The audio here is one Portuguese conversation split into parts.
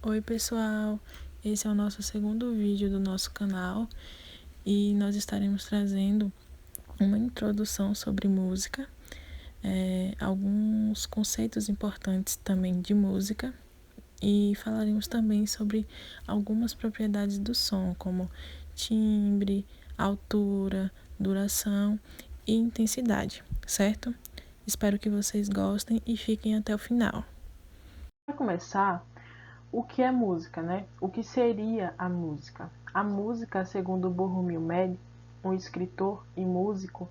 Oi pessoal, esse é o nosso segundo vídeo do nosso canal e nós estaremos trazendo uma introdução sobre música, alguns conceitos importantes também de música e falaremos também sobre algumas propriedades do som, como timbre, altura, duração e intensidade, certo? Espero que vocês gostem e fiquem até o final. Para começar, o que é música, né? O que seria a música? A música, segundo Bohumil Med, um escritor e músico,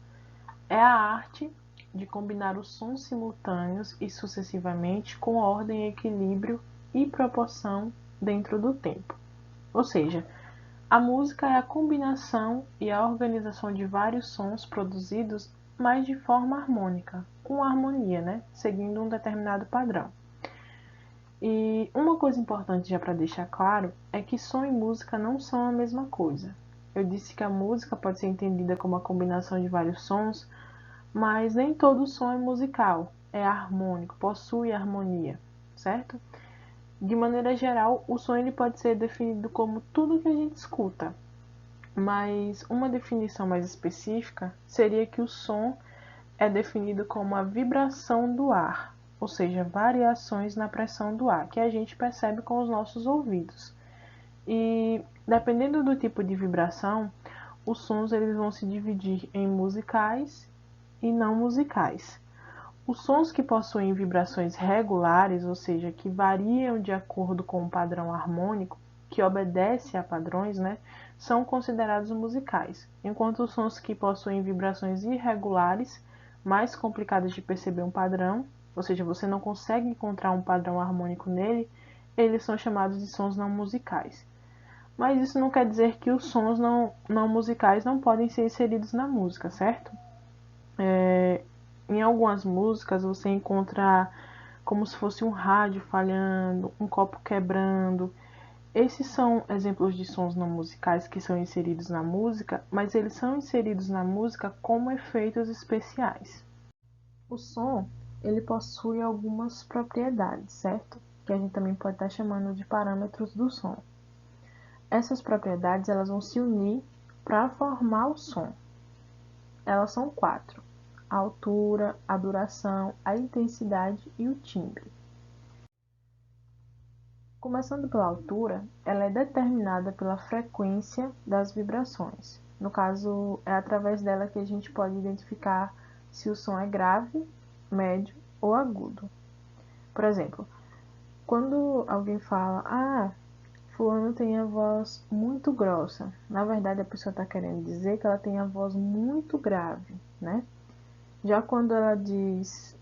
é a arte de combinar os sons simultâneos e sucessivamente com ordem, equilíbrio e proporção dentro do tempo. Ou seja, a música é a combinação e a organização de vários sons produzidos, mas de forma harmônica, com harmonia, né? Seguindo um determinado padrão. E uma coisa importante já para deixar claro é que som e música não são a mesma coisa. Eu disse que a música pode ser entendida como a combinação de vários sons, mas nem todo som é musical, é harmônico, possui harmonia, certo? De maneira geral, o som ele pode ser definido como tudo que a gente escuta, mas uma definição mais específica seria que o som é definido como a vibração do ar, ou seja, variações na pressão do ar, que a gente percebe com os nossos ouvidos. E dependendo do tipo de vibração, os sons eles vão se dividir em musicais e não musicais. Os sons que possuem vibrações regulares, ou seja, que variam de acordo com um padrão harmônico, que obedece a padrões, né, são considerados musicais, enquanto os sons que possuem vibrações irregulares, mais complicadas de perceber um padrão, ou seja, você não consegue encontrar um padrão harmônico nele, eles são chamados de sons não musicais. Mas isso não quer dizer que os sons não musicais não podem ser inseridos na música, certo? Em algumas músicas você encontra como se fosse um rádio falhando, um copo quebrando. Esses são exemplos de sons não musicais que são inseridos na música, mas eles são inseridos na música como efeitos especiais. O som, ele possui algumas propriedades, certo? Que a gente também pode estar chamando de parâmetros do som. Essas propriedades elas vão se unir para formar o som. Elas são 4: a altura, a duração, a intensidade e o timbre. Começando pela altura, ela é determinada pela frequência das vibrações. No caso, é através dela que a gente pode identificar se o som é grave, médio ou agudo. Por exemplo, quando alguém fala, fulano tem a voz muito grossa, na verdade a pessoa está querendo dizer que ela tem a voz muito grave, né? Já quando ela diz,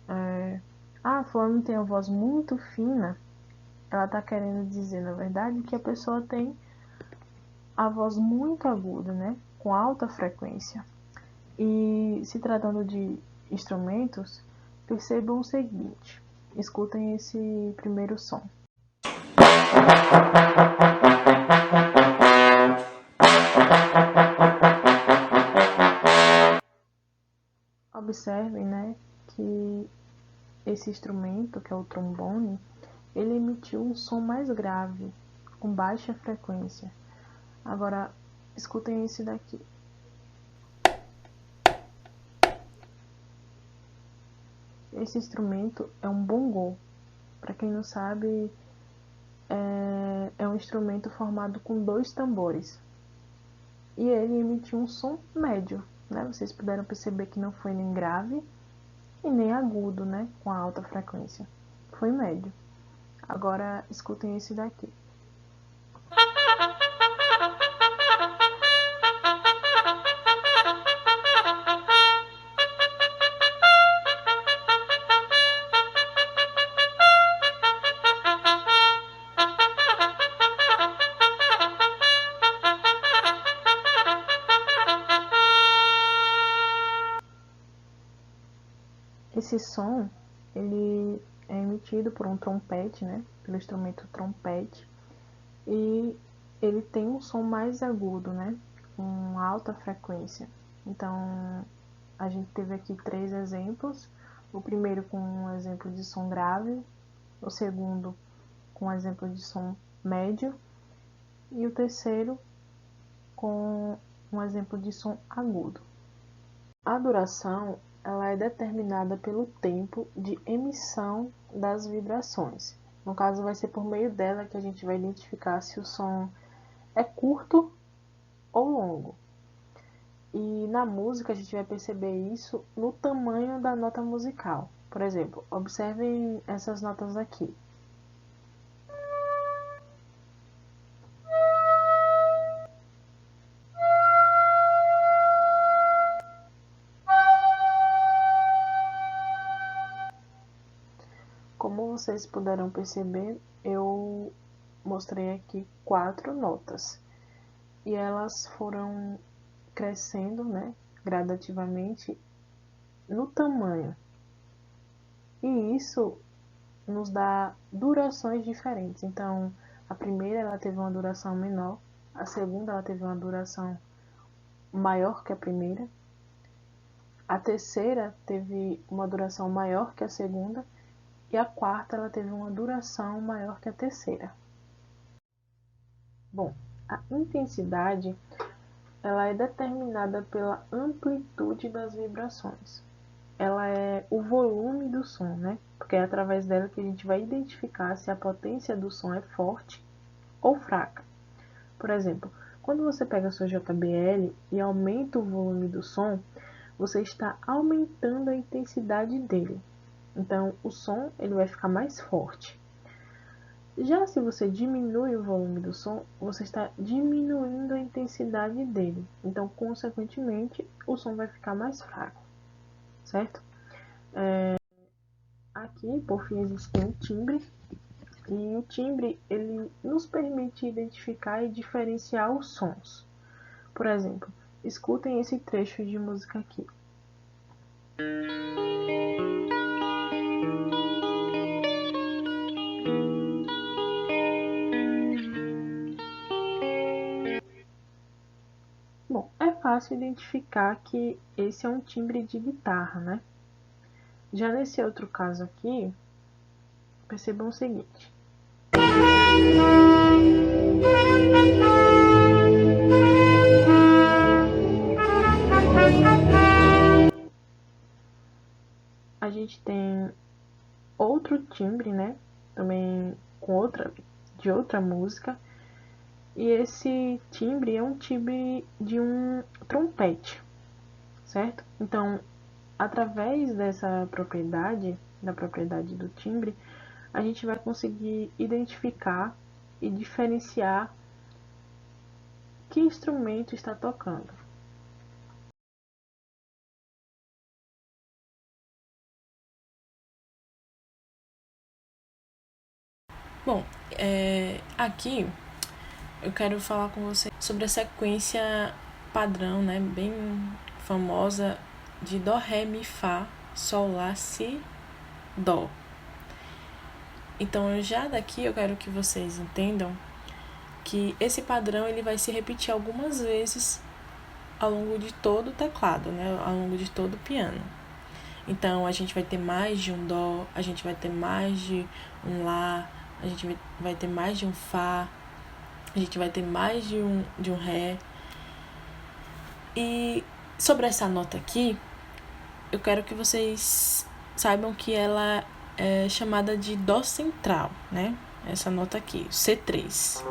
fulano tem a voz muito fina, ela está querendo dizer, na verdade, que a pessoa tem a voz muito aguda, né? Com alta frequência. E se tratando de instrumentos, percebam o seguinte: escutem esse primeiro som. Observem, né, que esse instrumento, que é o trombone, ele emitiu um som mais grave, com baixa frequência. Agora, escutem esse daqui. Esse instrumento é um bongô. Para quem não sabe, é um instrumento formado com 2 tambores. E ele emitiu um som médio, né? Vocês puderam perceber que não foi nem grave e nem agudo, né? Com alta frequência. Foi médio. Agora, escutem esse daqui. Esse som, ele é emitido por um trompete, né? Pelo instrumento trompete. E ele tem um som mais agudo, né? Com alta frequência. Então, a gente teve aqui 3 exemplos. O primeiro com um exemplo de som grave, o segundo com um exemplo de som médio e o terceiro com um exemplo de som agudo. A duração ela é determinada pelo tempo de emissão das vibrações. No caso, vai ser por meio dela que a gente vai identificar se o som é curto ou longo. E na música a gente vai perceber isso no tamanho da nota musical. Por exemplo, observem essas notas aqui. Como vocês puderam perceber, eu mostrei aqui 4 notas. E elas foram crescendo, né, gradativamente no tamanho. E isso nos dá durações diferentes. Então, a primeira ela teve uma duração menor, a segunda ela teve uma duração maior que a primeira, a terceira teve uma duração maior que a segunda e a quarta ela teve uma duração maior que a terceira. Bom, a intensidade ela é determinada pela amplitude das vibrações. Ela é o volume do som, né? Porque é através dela que a gente vai identificar se a potência do som é forte ou fraca. Por exemplo, quando você pega a sua JBL e aumenta o volume do som, você está aumentando a intensidade dele. Então, o som ele vai ficar mais forte. Já se você diminui o volume do som, você está diminuindo a intensidade dele. Então, consequentemente, o som vai ficar mais fraco, certo? Aqui, por fim, existe um timbre. E o timbre, ele nos permite identificar e diferenciar os sons. Por exemplo, escutem esse trecho de música aqui. Bom, é fácil identificar que esse é um timbre de guitarra, né? Já nesse outro caso aqui, percebam o seguinte. A gente tem outro timbre, né? Também de outra música. E esse timbre é um timbre de um trompete, certo? Então, através dessa propriedade, da propriedade do timbre, a gente vai conseguir identificar e diferenciar que instrumento está tocando. Bom, aqui eu quero falar com você sobre a sequência padrão, né, bem famosa de Dó, Ré, Mi, Fá, Sol, Lá, Si, Dó. Então, já daqui eu quero que vocês entendam que esse padrão ele vai se repetir algumas vezes ao longo de todo o teclado, né, ao longo de todo o piano. Então, a gente vai ter mais de um Dó, a gente vai ter mais de um Lá, a gente vai ter mais de um Fá, a gente vai ter mais de um Ré. E sobre essa nota aqui, eu quero que vocês saibam que ela é chamada de Dó central, né? Essa nota aqui, C3.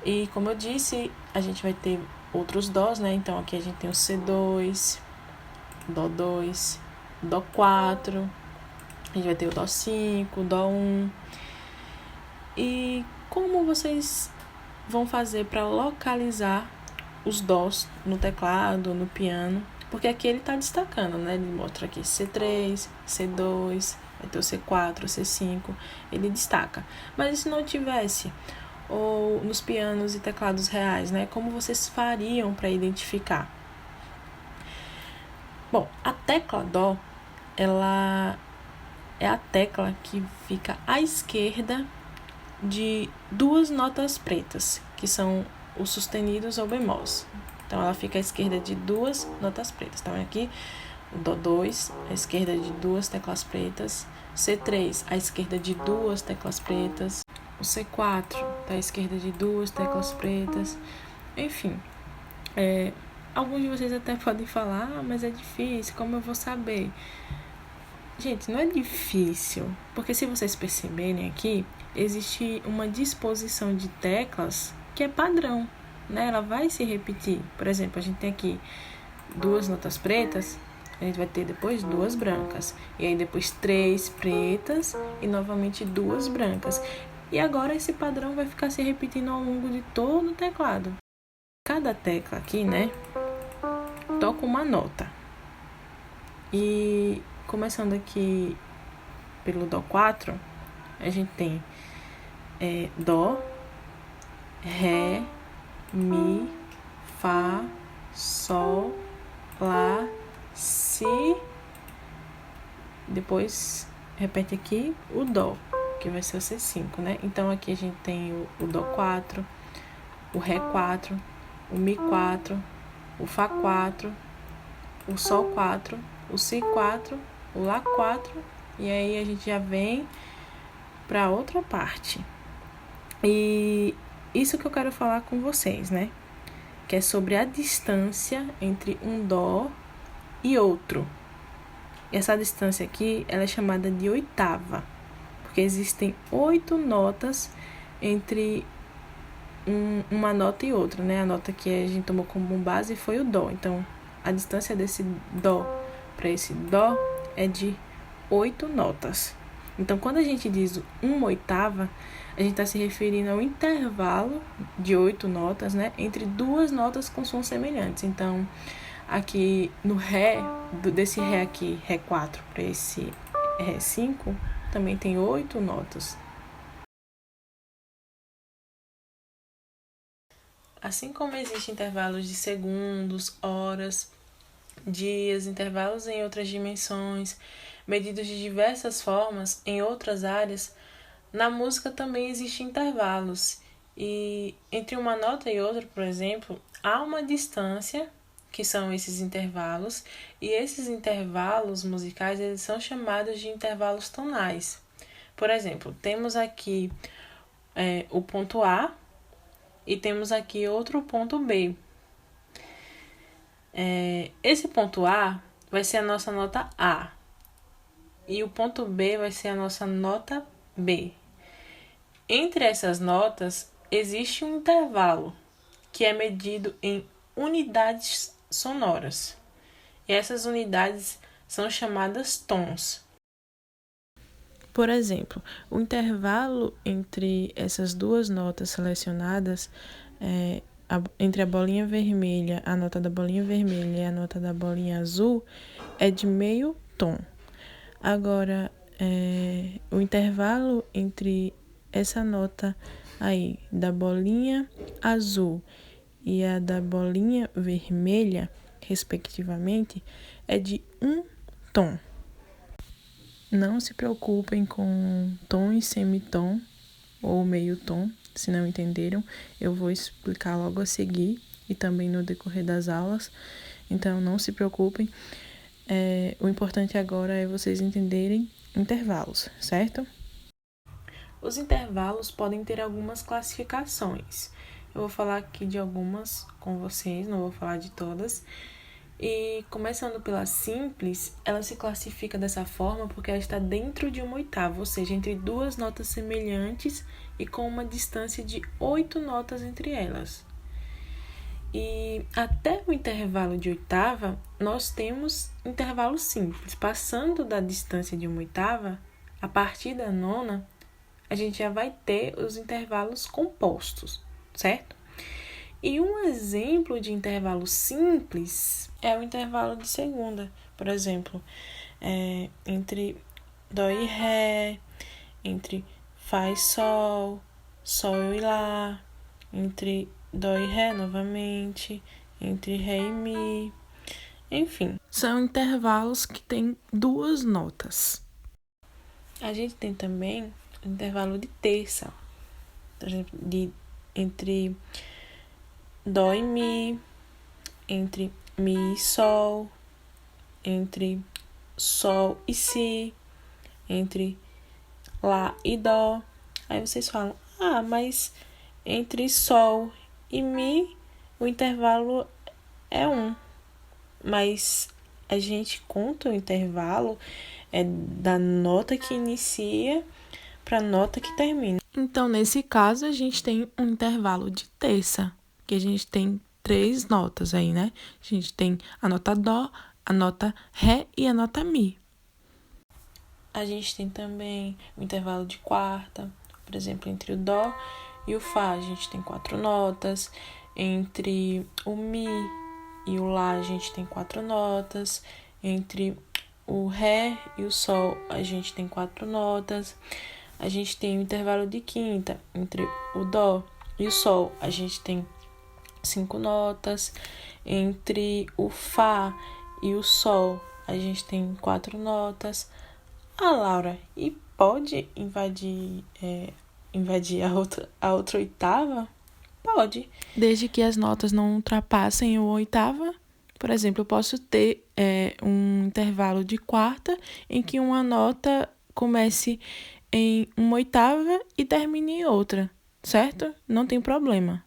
E como eu disse, a gente vai ter outros Dós, né? Então aqui a gente tem o C2, Dó 2, Dó 4, a gente vai ter o Dó 5, Dó 1. E como vocês vão fazer para localizar os Dós no teclado, no piano? Porque aqui ele está destacando, né? Ele mostra aqui C3, C2, vai ter o C4, o C5, ele destaca. Mas e se não tivesse? Ou nos pianos e teclados reais, né? Como vocês fariam para identificar? Bom, a tecla Dó, ela é a tecla que fica à esquerda de duas notas pretas, que são os sustenidos ou bemóis. Então, ela fica à esquerda de duas notas pretas. Então, aqui, o Dó 2, à esquerda de duas teclas pretas, C3 à esquerda de 2 teclas pretas, o C4 está à esquerda de 2 teclas pretas, enfim. Alguns de vocês até podem falar, mas é difícil, como eu vou saber? Gente, não é difícil, porque se vocês perceberem aqui, existe uma disposição de teclas que é padrão, né? Ela vai se repetir. Por exemplo, a gente tem aqui 2 notas pretas, a gente vai ter depois 2 brancas, e aí depois 3 pretas e novamente 2 brancas. E agora esse padrão vai ficar se repetindo ao longo de todo o teclado. Cada tecla aqui, né, toca uma nota. E começando aqui pelo Dó 4, a gente tem Dó, Ré, Mi, Fá, Sol, Lá, Si. Depois repete aqui o Dó, que vai ser o C5, né? Então aqui a gente tem o Dó 4, o Ré 4, o Mi 4, o Fá 4, o Sol 4, o Si 4, o Lá 4, e aí a gente já vem para outra parte. E isso que eu quero falar com vocês, né? Que é sobre a distância entre um Dó e outro. E essa distância aqui, ela é chamada de oitava, porque existem 8 notas entre uma nota e outra, né? A nota que a gente tomou como base foi o Dó. Então, a distância desse Dó para esse Dó é de 8 notas. Então, quando a gente diz uma oitava, a gente está se referindo ao intervalo de 8 notas, né? Entre duas notas com sons semelhantes. Então, aqui no Ré, desse Ré aqui, Ré 4 para esse Ré 5, também tem 8 notas. Assim como existem intervalos de segundos, horas, dias, intervalos em outras dimensões, medidos de diversas formas em outras áreas, na música também existem intervalos. E entre uma nota e outra, por exemplo, há uma distância, que são esses intervalos, e esses intervalos musicais eles são chamados de intervalos tonais. Por exemplo, temos aqui o ponto A e temos aqui outro ponto B. Esse ponto A vai ser a nossa nota A e o ponto B vai ser a nossa nota B. Entre essas notas existe um intervalo que é medido em unidades sonoras. E essas unidades são chamadas tons. Por exemplo, o intervalo entre essas duas notas selecionadas, entre a bolinha vermelha, a nota da bolinha vermelha e a nota da bolinha azul, é de meio tom. Agora, o intervalo entre essa nota aí da bolinha azul e a da bolinha vermelha, respectivamente, é de um tom. Não se preocupem com tom e semitom ou meio tom, se não entenderam, eu vou explicar logo a seguir e também no decorrer das aulas, então não se preocupem. O importante agora é vocês entenderem intervalos, certo? Os intervalos podem ter algumas classificações. Eu vou falar aqui de algumas com vocês, não vou falar de todas. E começando pela simples, ela se classifica dessa forma porque ela está dentro de uma oitava, ou seja, entre duas notas semelhantes e com uma distância de 8 notas entre elas. E até o intervalo de oitava, nós temos intervalo simples. Passando da distância de uma oitava, a partir da nona, a gente já vai ter os intervalos compostos, certo? E um exemplo de intervalo simples é o intervalo de segunda. Por exemplo, entre Dó e Ré, entre Fá e Sol, Sol e Lá, entre Dó e Ré novamente, entre Ré e Mi. Enfim, são intervalos que têm duas notas. A gente tem também o intervalo de terça, por exemplo, entre Dó e Mi, entre Mi e Sol, entre Sol e Si, entre Lá e Dó. Aí vocês falam, mas entre Sol e Mi o intervalo é 1. Mas a gente conta o intervalo da nota que inicia para a nota que termina. Então, nesse caso, a gente tem um intervalo de terça, que a gente tem 3 notas aí, né? A gente tem a nota Dó, a nota Ré e a nota Mi. A gente tem também o intervalo de quarta, por exemplo, entre o Dó e o Fá, a gente tem 4 notas. Entre o Mi e o Lá, a gente tem 4 notas. Entre o Ré e o Sol, a gente tem 4 notas. A gente tem o intervalo de quinta, entre o Dó e o Sol, a gente tem 5 notas. Entre o Fá e o Sol, a gente tem 4 notas. Laura, e pode invadir a outra oitava? Pode. Desde que as notas não ultrapassem a oitava. Por exemplo, eu posso ter um intervalo de quarta em que uma nota comece em uma oitava e termine em outra, certo? Não tem problema.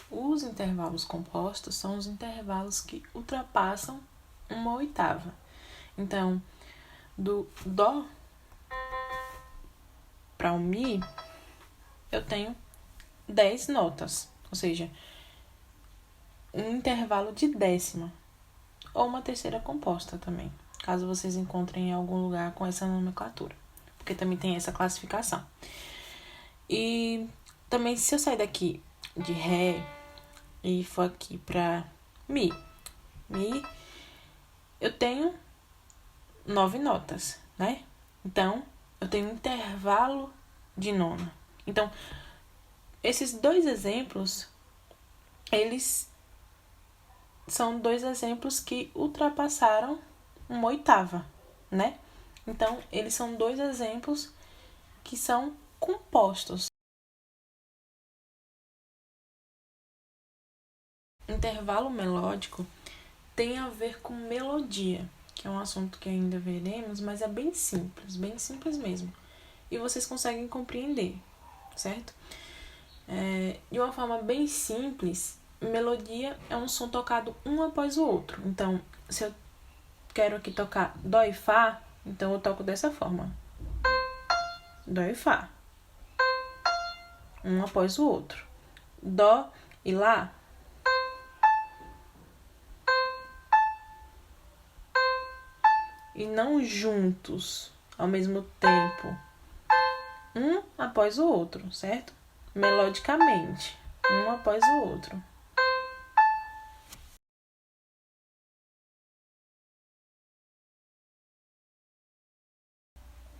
Os intervalos compostos são os intervalos que ultrapassam uma oitava. Então, do Dó para o Mi, eu tenho 10 notas, ou seja, um intervalo de décima, ou uma terceira composta também, caso vocês encontrem em algum lugar com essa nomenclatura, porque também tem essa classificação. E também, se eu sair daqui de Ré e for aqui para Mi, eu tenho 9 notas, né? Então, eu tenho um intervalo de nona. Então, esses 2 exemplos, eles são 2 exemplos que ultrapassaram uma oitava, né? Então, eles são 2 exemplos que são compostos. Intervalo melódico tem a ver com melodia, que é um assunto que ainda veremos, mas é bem simples mesmo. E vocês conseguem compreender, certo? De uma forma bem simples, melodia é um som tocado um após o outro. Então, se eu quero aqui tocar Dó e Fá, então eu toco dessa forma. Dó e Fá. Um após o outro. Dó e Lá. E não juntos, ao mesmo tempo. Um após o outro, certo? Melodicamente. Um após o outro.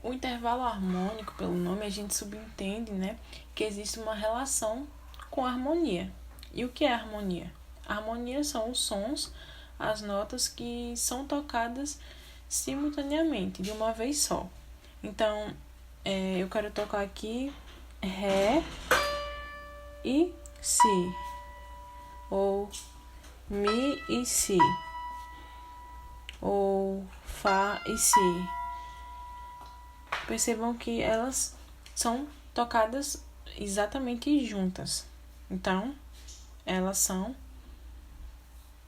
O intervalo harmônico, pelo nome, a gente subentende, né, que existe uma relação com a harmonia. E o que é harmonia? A harmonia são os sons, as notas que são tocadas simultaneamente, de uma vez só. Então, eu quero tocar aqui Ré e Si, ou Mi e Si, ou Fá e Si. Percebam que elas são tocadas exatamente juntas. Então, elas são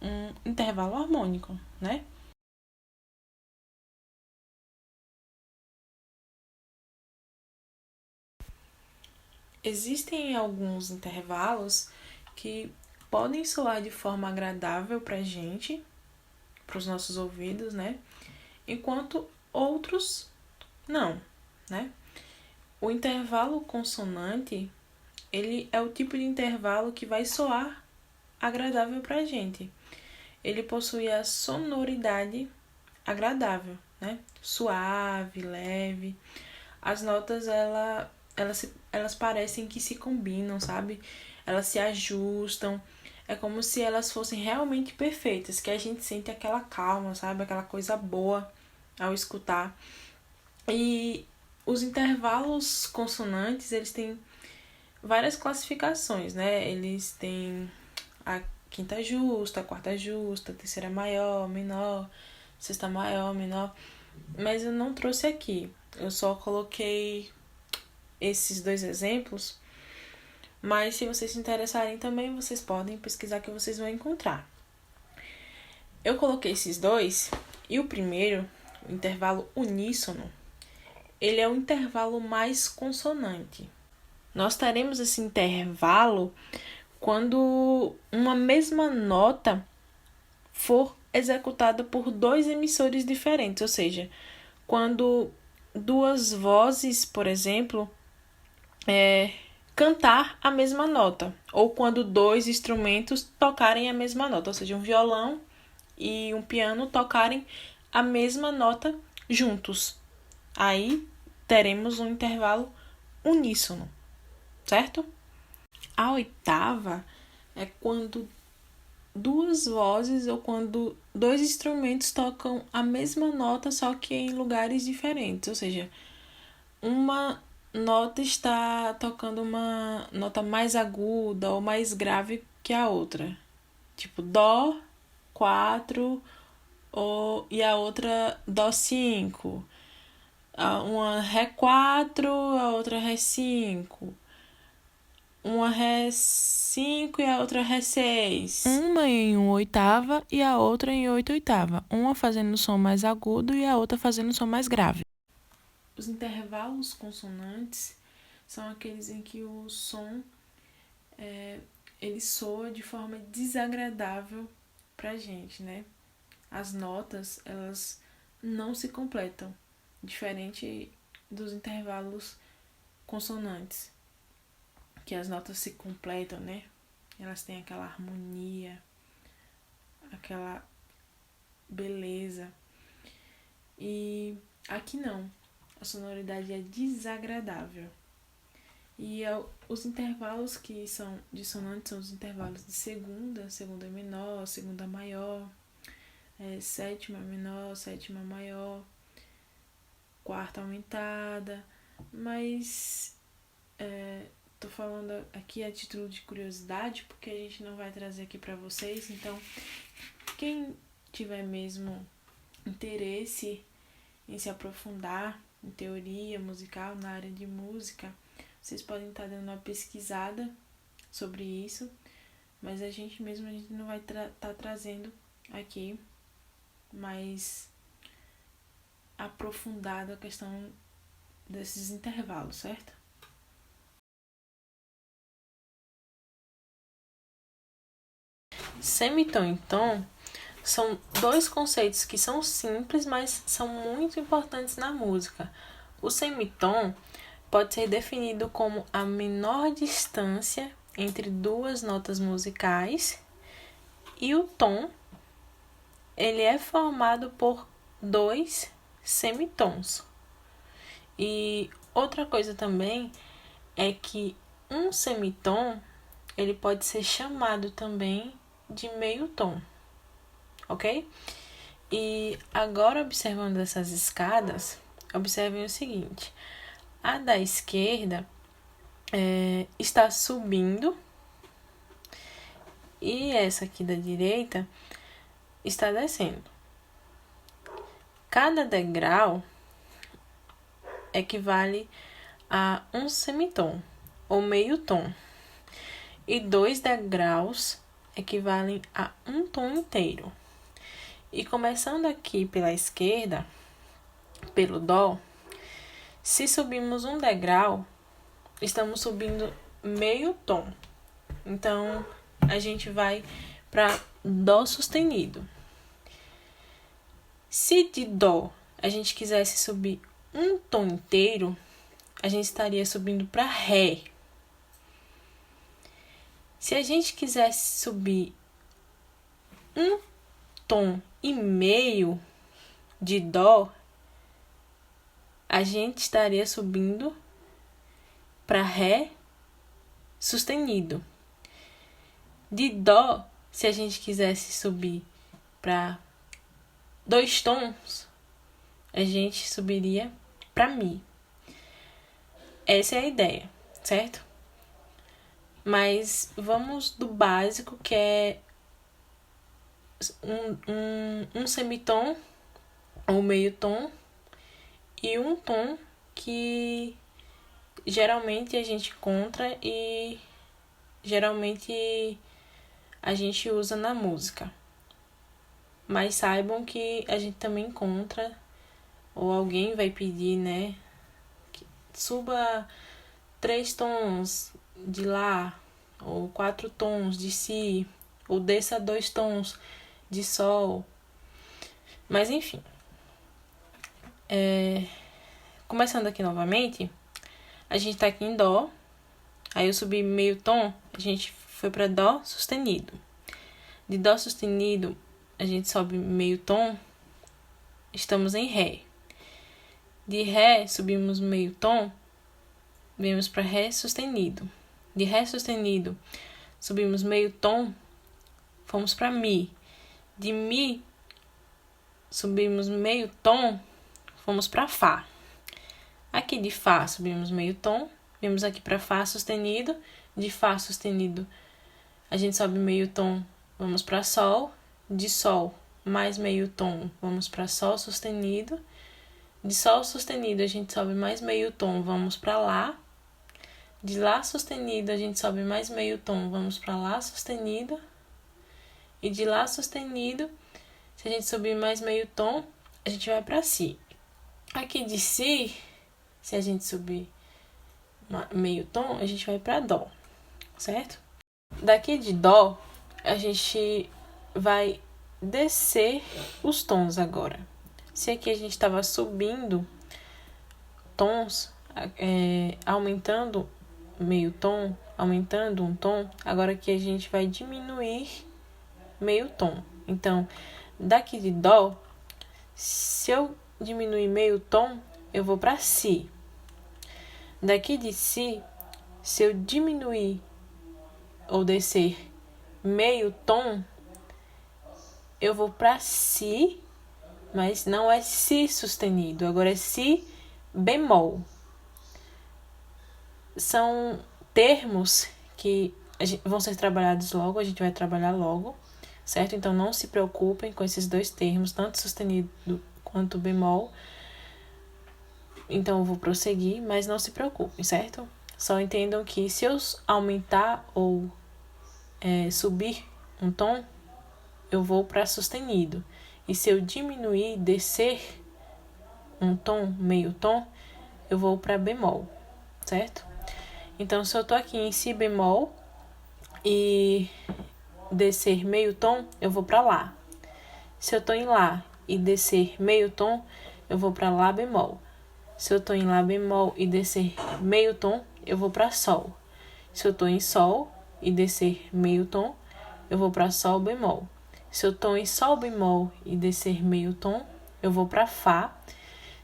um intervalo harmônico, né? Existem alguns intervalos que podem soar de forma agradável pra gente, pros nossos ouvidos, né? Enquanto outros não, né? O intervalo consonante, ele é o tipo de intervalo que vai soar agradável pra gente. Ele possui a sonoridade agradável, né? Suave, leve. As notas, elas parecem que se combinam, sabe? Elas se ajustam. É como se elas fossem realmente perfeitas, que a gente sente aquela calma, sabe? Aquela coisa boa ao escutar. E os intervalos consonantes, eles têm várias classificações, né? Eles têm quinta justa, quarta justa, terceira maior, menor, sexta maior, menor. Mas eu não trouxe aqui. Eu só coloquei esses 2 exemplos. Mas se vocês se interessarem também, vocês podem pesquisar que vocês vão encontrar. Eu coloquei esses 2 e o primeiro, o intervalo uníssono, ele é o intervalo mais consonante. Nós teremos esse intervalo quando uma mesma nota for executada por 2 emissores diferentes, ou seja, quando 2 vozes, por exemplo, cantar a mesma nota, ou quando 2 instrumentos tocarem a mesma nota, ou seja, um violão e um piano tocarem a mesma nota juntos. Aí teremos um intervalo uníssono, certo? A oitava é quando 2 vozes ou quando 2 instrumentos tocam a mesma nota, só que em lugares diferentes. Ou seja, uma nota está tocando uma nota mais aguda ou mais grave que a outra. Tipo, Dó 4 e a outra Dó 5. Uma Ré 4, a outra Ré 5. Uma Ré 5 e a outra Ré 6. Uma em 1/8 e a outra em 8/8. Uma fazendo o som mais agudo e a outra fazendo o som mais grave. Os intervalos consonantes são aqueles em que o som ele soa de forma desagradável pra gente, né? As notas, elas não se completam, diferente dos intervalos consonantes, que as notas se completam, né? Elas têm aquela harmonia, aquela beleza. E aqui não, a sonoridade é desagradável. E os intervalos que são dissonantes são os intervalos de segunda, segunda menor, segunda maior, sétima menor, sétima maior, quarta aumentada, mas tô falando aqui a título de curiosidade, porque a gente não vai trazer aqui para vocês. Então, quem tiver mesmo interesse em se aprofundar em teoria musical, na área de música, vocês podem estar dando uma pesquisada sobre isso, mas a gente não vai estar trazendo aqui mais aprofundado a questão desses intervalos, certo? Semitom e tom são 2 conceitos que são simples, mas são muito importantes na música. O semitom pode ser definido como a menor distância entre 2 notas musicais, e o tom ele é formado por 2 semitons. E outra coisa também é que um semitom ele pode ser chamado também de meio tom, ok? E agora, observando essas escadas, observem o seguinte: a da esquerda está subindo e essa aqui da direita está descendo. Cada degrau equivale a um semitom ou meio tom, e 2 degraus equivalem a um tom inteiro. E começando aqui pela esquerda, pelo Dó, se subimos um degrau, estamos subindo meio tom. Então, a gente vai para Dó sustenido. Se de Dó a gente quisesse subir um tom inteiro, a gente estaria subindo para Ré. Se a gente quisesse subir um tom e meio de Dó, a gente estaria subindo para Ré sustenido. De Dó, se a gente quisesse subir para 2 tons, a gente subiria para Mi. Essa é a ideia, certo? Mas vamos do básico, que é um semitom, ou meio tom, e um tom que geralmente a gente encontra e geralmente a gente usa na música. Mas saibam que a gente também encontra, ou alguém vai pedir, né? Que suba 3 tons de Lá, ou 4 tons de Si, ou desça 2 tons de Sol. Mas enfim. Começando aqui novamente, a gente tá aqui em Dó. Aí eu subi meio tom, a gente foi para Dó sustenido. De Dó sustenido, a gente sobe meio tom, estamos em Ré. De Ré, subimos meio tom, viemos para Ré sustenido. De Ré sustenido, subimos meio tom, fomos para Mi. De Mi, subimos meio tom, fomos para Fá. Aqui de Fá, subimos meio tom, viemos aqui para Fá sustenido. De Fá sustenido, a gente sobe meio tom, vamos para Sol. De Sol, mais meio tom, vamos para Sol sustenido. De Sol sustenido, a gente sobe mais meio tom, vamos para Lá. De Lá sustenido, a gente sobe mais meio tom, vamos para Lá sustenido. E de Lá sustenido, se a gente subir mais meio tom, a gente vai para Si. Aqui de Si, se a gente subir meio tom, a gente vai para Dó, certo? Daqui de Dó, a gente vai descer os tons agora. Se aqui a gente estava subindo tons, aumentando meio tom, aumentando um tom, agora aqui a gente vai diminuir meio tom. Então, daqui de Dó, se eu diminuir meio tom, eu vou para Si. Daqui de Si, se eu diminuir ou descer meio tom, eu vou para Si, mas não é Si sustenido, agora é Si bemol. São termos que vão ser trabalhados logo, a gente vai trabalhar logo, certo? Então não se preocupem com esses dois termos, tanto sustenido quanto bemol. Então eu vou prosseguir, mas não se preocupem, certo? Só entendam que se eu aumentar ou subir um tom, eu vou para sustenido. E se eu diminuir, descer um tom, meio tom, eu vou para bemol, certo? Então, se eu tô aqui em Si bemol e descer meio tom, eu vou para Lá. Se eu tô em Lá e descer meio tom, eu vou para Lá bemol. Se eu tô em Lá bemol e descer meio tom, eu vou para Sol. Se eu tô em Sol e descer meio tom, eu vou para Sol bemol. Se eu tô em Sol bemol e descer meio tom, eu vou para Fá.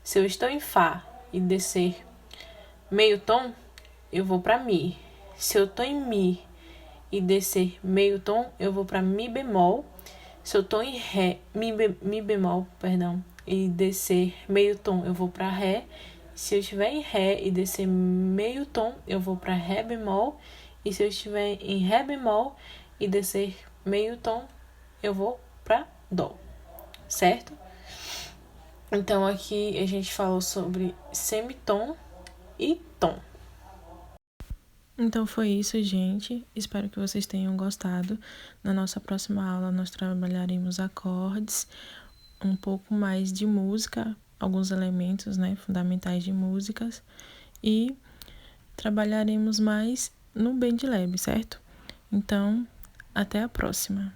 Se eu estou em Fá e descer meio tom, eu vou para Mi. Se eu tô em Mi e descer meio tom, eu vou para Mi bemol. Se eu tô em Ré, Mi bemol, e descer meio tom, eu vou para Ré. Se eu estiver em Ré e descer meio tom, eu vou para Ré bemol. E se eu estiver em Ré bemol e descer meio tom, eu vou para Dó, certo? Então aqui a gente falou sobre semitom e tom. Então foi isso, gente. Espero que vocês tenham gostado. Na nossa próxima aula nós trabalharemos acordes, um pouco mais de música, alguns elementos, né, fundamentais de músicas, e trabalharemos mais no Band Lab, certo? Então, até a próxima.